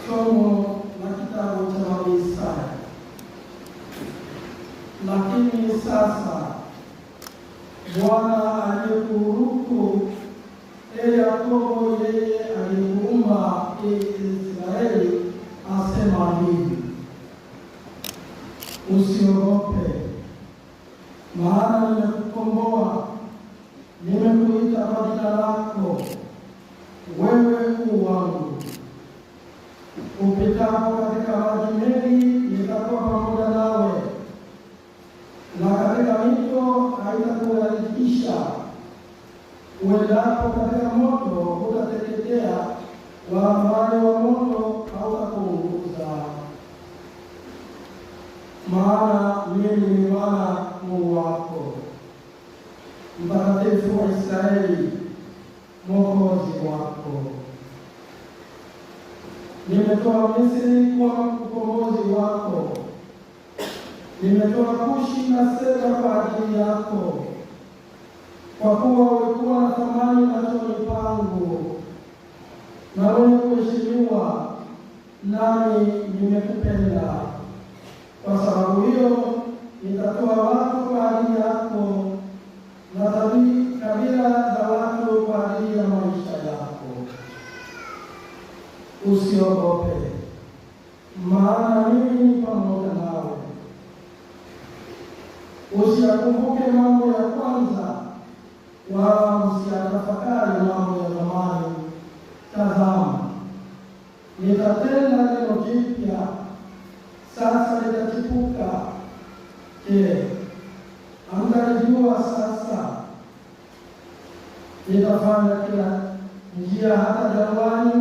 Somo la kitabu cha nabii Isaya. Lakini sasa Bwana aliyekuruku, Yakobo, yeye alikuumba, Israeli, asema hivi: usiogope, maana nimekukomboa, nimekuita kwa jina lako, wewe u wangu. Upitapo katika maji mengi, nitakuwa pamoja nawe, na katika mito haitakuharibisha. Uendapo katika moto, hutateketea, wala mwali wa moto hautakuunguza. Maana mimi ni Bwana Mungu wako, Mtakatifu wa Israeli, Mwokozi wako. Nimetoa Misri kwa ukombozi wako, nimetoa Kushi na Seba kwa ajili yako, kwa kuwa ulikuwa na thamani machoni pangu na wenye kuheshimiwa, nami nimekupenda. Kwa sababu hiyo nitatoa watu kwa ajili yako na kabila za watu kwa ajili ya maisha yako. Usiogope, maana mimi ni pamoja nawe. Usiyakumbuke mambo ya kwanza, wala usiyatafakari mambo ya zamani. Tazama, nitatenda neno jipya, sasa litachipuka. Je, hamtalijua sasa? Nitafanya kila njia hata jangwani,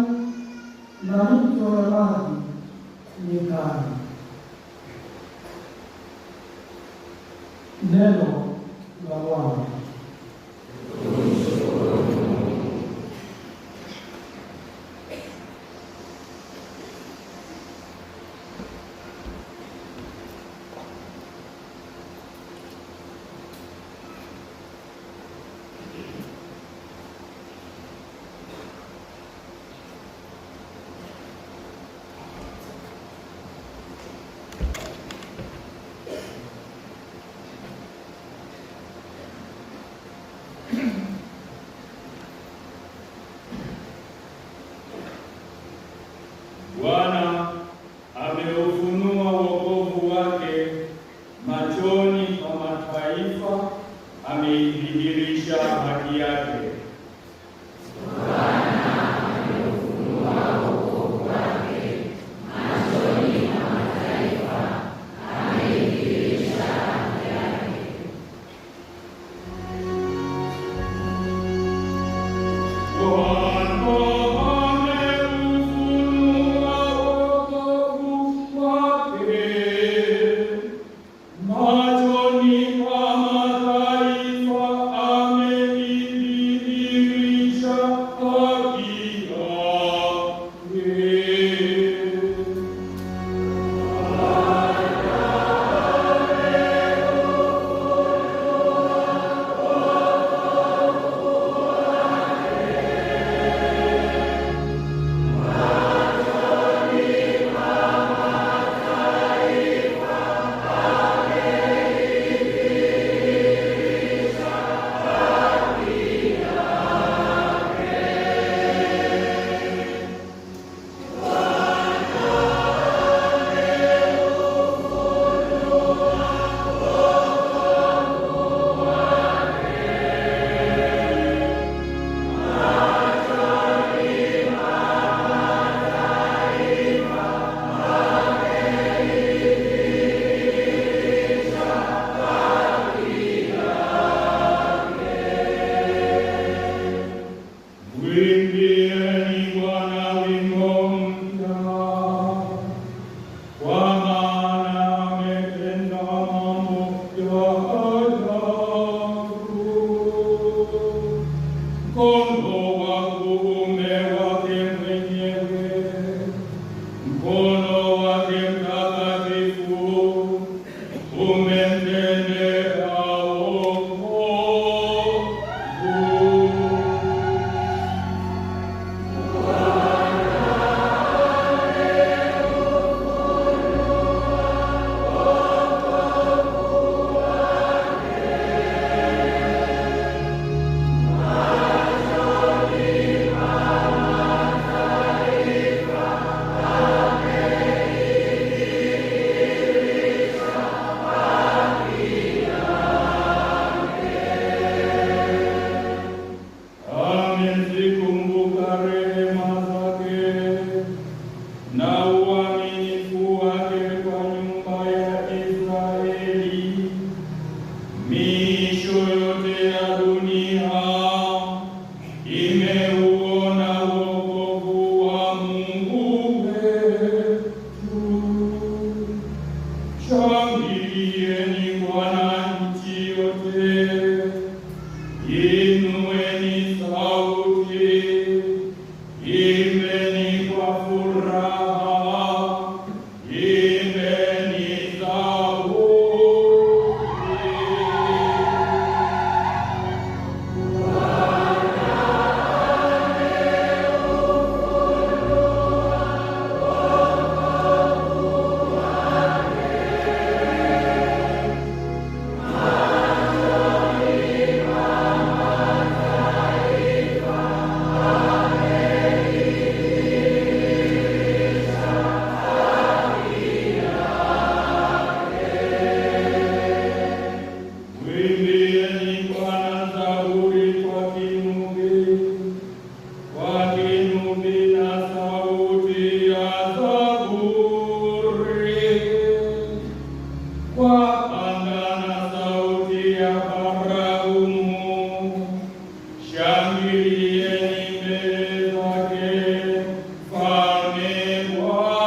na mito ya maji nyikani. Neno la Bwana. Bwana ameufunua wokovu wake machoni pa mataifa, ameidhihirisha haki yake. Machoni pa mataifa Miisho yote ya dunia imeuona wokovu wa Mungu wetu. Shangilieni Bwana nchi yote, inueni sauti, imbeni kwa furaha, imbeni zaburi. Mwimbieni Bwana zaburi kwa kinubi na sauti ya zaburi, kwa panda na sauti ya baragumu. Shangilieni mbele zake Mfalme Bwana.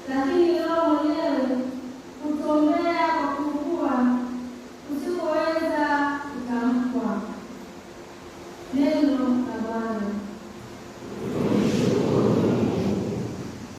lakini